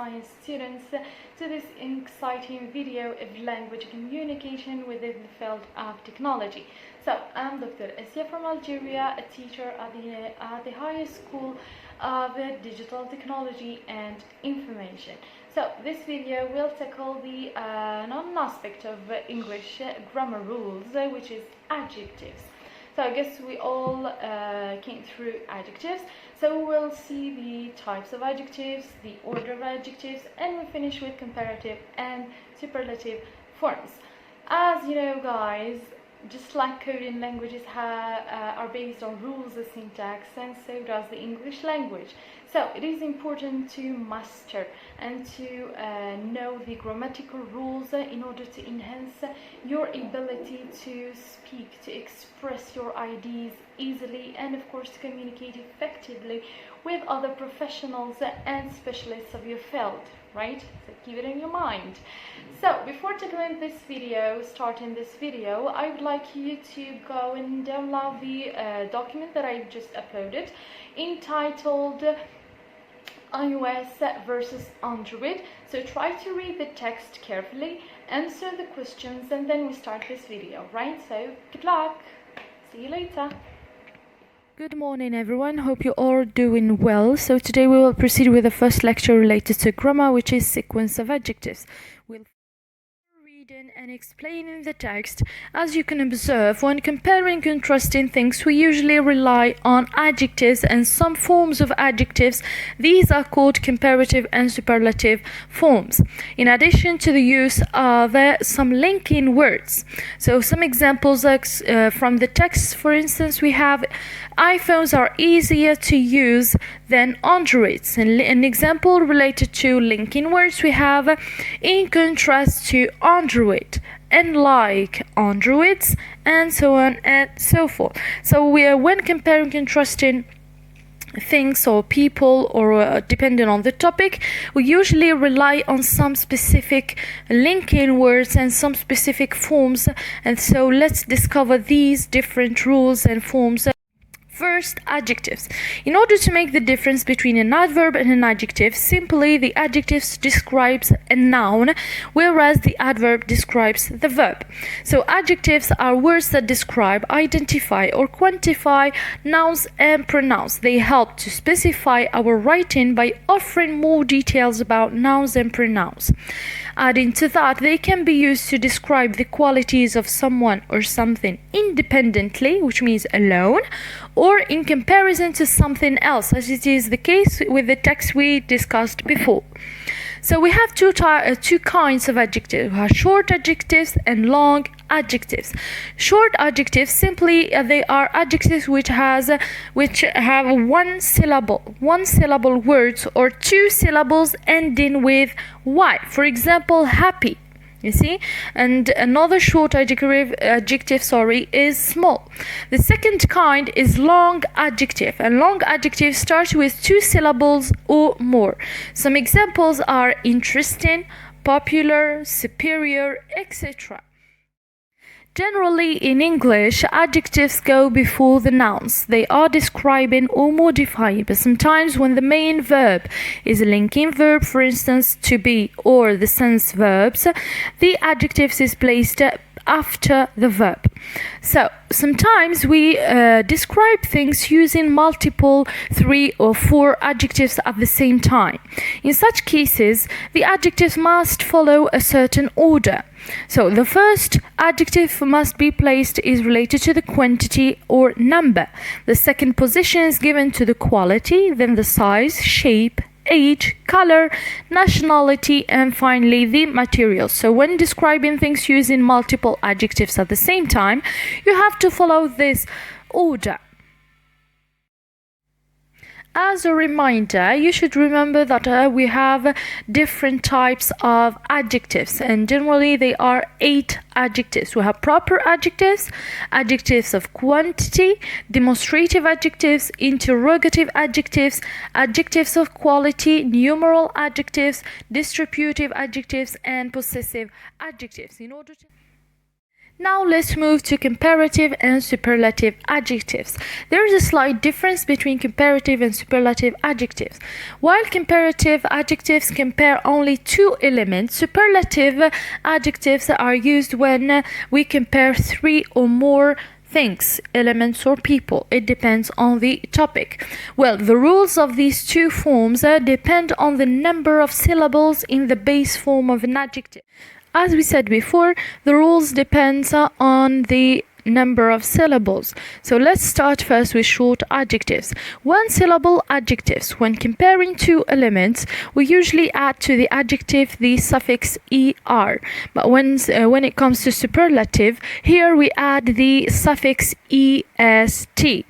science students to this exciting video of language communication within the field of technology. So I'm Dr. Asia from Algeria, a teacher at the High School of Digital Technology and Information. So this video will tackle the non-aspect of English grammar rules, which is adjectives. So I guess we all came through adjectives. So we'll see the types of adjectives, the order of adjectives, and we finish with comparative and superlative forms. As you know, guys, just like coding languages are based on rules of syntax, and so does the English language. So it is important to master and to know the grammatical rules in order to enhance your ability to speak, to express your ideas easily, and of course to communicate effectively with other professionals and specialists of your field, right? So keep it in your mind. So before starting this video, I would like you to go and download the document that I just uploaded entitled iOS versus Android. So try to read the text carefully, answer the questions, and then we start this video, right? So good luck, see you later. Good morning everyone, hope you're all doing well. So today we will proceed with the first lecture related to grammar, which is sequence of adjectives. We'll reading and explaining the text. As you can observe, when comparing and contrasting things, we usually rely on adjectives and some forms of adjectives. These are called comparative and superlative forms. In addition to the use of some linking words. So some examples from the text, for instance, we have iPhones are easier to use than Androids. And an example related to linking words, we have in contrast to Android, and like Androids, and so on and so forth. So when comparing and contrasting things or people, or depending on the topic, we usually rely on some specific linking words and some specific forms. And so let's discover these different rules and forms. First, adjectives. In order to make the difference between an adverb and an adjective, simply the adjective describes a noun, whereas the adverb describes the verb. So adjectives are words that describe, identify, or quantify nouns and pronouns. They help to specify our writing by offering more details about nouns and pronouns. Adding to that, they can be used to describe the qualities of someone or something independently, which means alone, or in comparison to something else, as it is the case with the text we discussed before. So we have two kinds of adjectives. We have short adjectives and long adjectives. Short adjectives, simply they are adjectives which have one syllable words, or two syllables ending with y. For example, happy. You see, and another short adjective is small. The second kind is long adjective, and long adjective starts with two syllables or more. Some examples are interesting, popular, superior, etc. Generally, in English, adjectives go before the nouns. They are describing or modifying, but sometimes when the main verb is a linking verb, for instance, to be or the sense verbs, the adjectives is placed after the verb. So sometimes we describe things using multiple 3 or 4 adjectives at the same time. In such cases, the adjectives must follow a certain order. So the first adjective must be placed is related to the quantity or number. The second position is given to the quality, then the size, shape, age, color, nationality, and finally the material. So when describing things using multiple adjectives at the same time, you have to follow this order. As a reminder, you should remember that we have different types of adjectives, and generally they are 8 adjectives. We have proper adjectives, adjectives of quantity, demonstrative adjectives, interrogative adjectives, adjectives of quality, numeral adjectives, distributive adjectives, and possessive adjectives. Now let's move to comparative and superlative adjectives. There is a slight difference between comparative and superlative adjectives. While comparative adjectives compare only two elements, superlative adjectives are used when we compare three or more things, elements, or people. It depends on the topic. Well, the rules of these two forms depend on the number of syllables in the base form of an adjective. As we said before, the rules depend on the number of syllables. So let's start first with short adjectives. One syllable adjectives. When comparing two elements, we usually add to the adjective the suffix er. But when it comes to superlative, here we add the suffix est.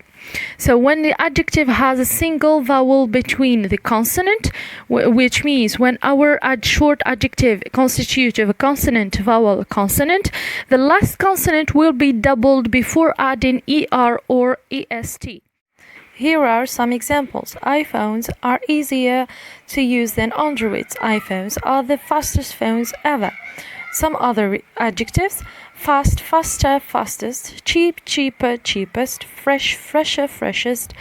So when the adjective has a single vowel between the consonant, which means when our short adjective constitutes of a consonant, vowel, consonant, the last consonant will be doubled before adding er or est. Here are some examples. iPhones are easier to use than Androids. iPhones are the fastest phones ever. Some other adjectives: fast, faster, fastest; cheap, cheaper, cheapest; fresh, fresher, freshest;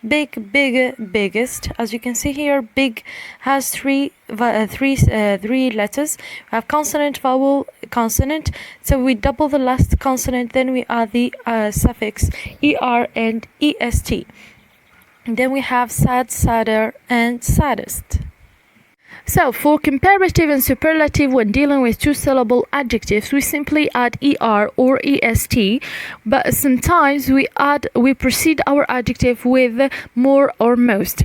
big, bigger, biggest. As you can see here, big has three letters. We have consonant, vowel, consonant. So we double the last consonant, then we add the suffix er and est. Then we have sad, sadder, and saddest. So, for comparative and superlative, when dealing with two-syllable adjectives, we simply add er or est, but sometimes we precede our adjective with more or most.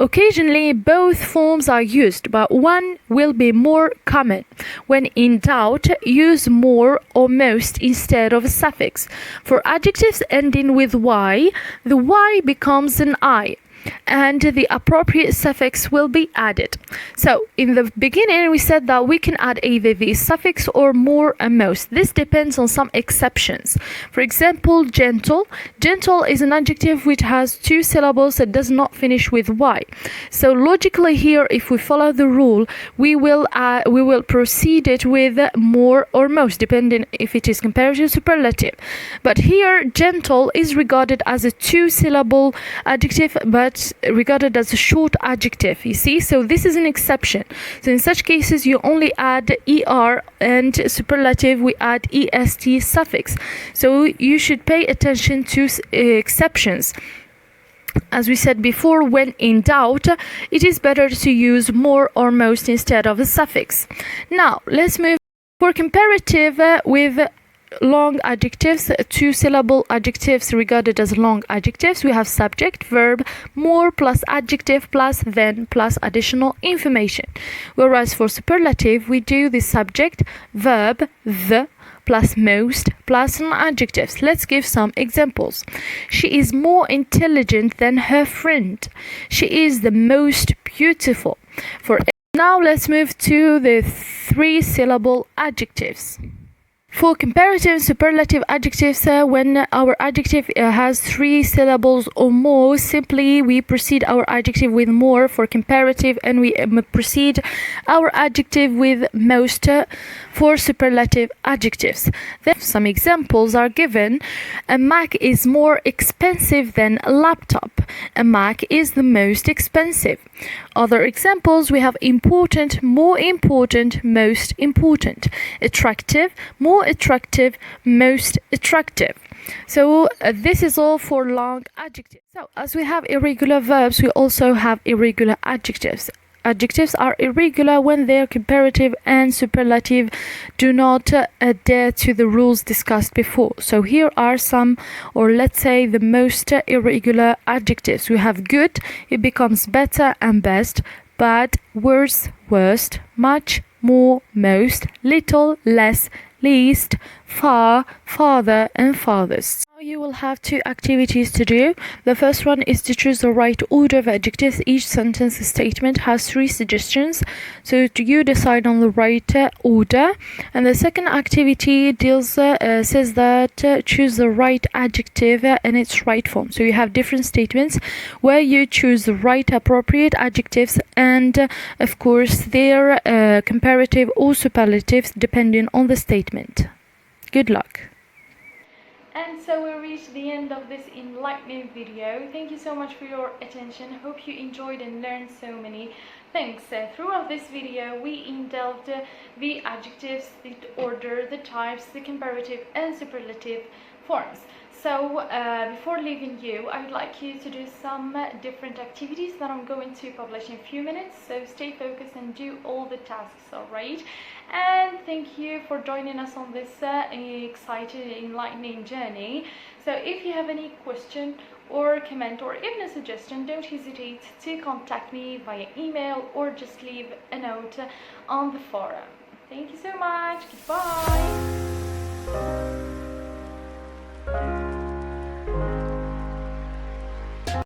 Occasionally, both forms are used, but one will be more common. When in doubt, use more or most instead of a suffix. For adjectives ending with y, the y becomes an I, and the appropriate suffix will be added. So in the beginning we said that we can add either the suffix or more and most. This depends on some exceptions. For example, gentle. Gentle is an adjective which has two syllables that does not finish with y. So logically here, if we follow the rule, we will proceed it with more or most, depending if it is comparative or superlative. But here gentle is regarded as a two-syllable adjective, but regarded as a short adjective, you see. So this is an exception. So in such cases you only add er, and superlative we add est suffix. So you should pay attention to exceptions. As we said before, when in doubt, it is better to use more or most instead of a suffix. Now let's move for comparative with long adjectives, two-syllable adjectives regarded as long adjectives. We have subject, verb, more plus adjective plus then plus additional information. Whereas for superlative, we do the subject, verb, the plus most plus an adjectives. Let's give some examples. She is more intelligent than her friend. She is the most beautiful. Now let's move to the three-syllable adjectives. For comparative and superlative adjectives, when our adjective has three syllables or more, simply we precede our adjective with more for comparative, and we precede our adjective with most for superlative adjectives. Then some examples are given. A Mac is more expensive than a laptop. A Mac is the most expensive. Other examples, we have important, more important, most important. Attractive, more attractive, most attractive. So this is all for long adjectives. So as we have irregular verbs, we also have irregular adjectives. Adjectives are irregular when their comparative and superlative do not adhere to the rules discussed before. So here are some, or let's say the most irregular adjectives. We have good, it becomes better and best; bad, worse, worst; much, more, most; little, less, least; far, farther, and farthest. Now you will have two activities to do. The first one is to choose the right order of adjectives. Each sentence statement has three suggestions, so you decide on the right order. And the second activity says that choose the right adjective in its right form. So you have different statements where you choose the right appropriate adjectives, and of course their comparative or superlatives depending on the statement. Good luck! And so we reached the end of this enlightening video. Thank you so much for your attention. Hope you enjoyed and learned so many things. Throughout this video, we indulged the adjectives, the order, the types, the comparative and superlative forms. So before leaving you, I would like you to do some different activities that I'm going to publish in a few minutes. So stay focused and do all the tasks, alright? And thank you for joining us on this exciting, enlightening journey. So if you have any question or comment or even a suggestion, don't hesitate to contact me via email or just leave a note on the forum. Thank you so much. Goodbye.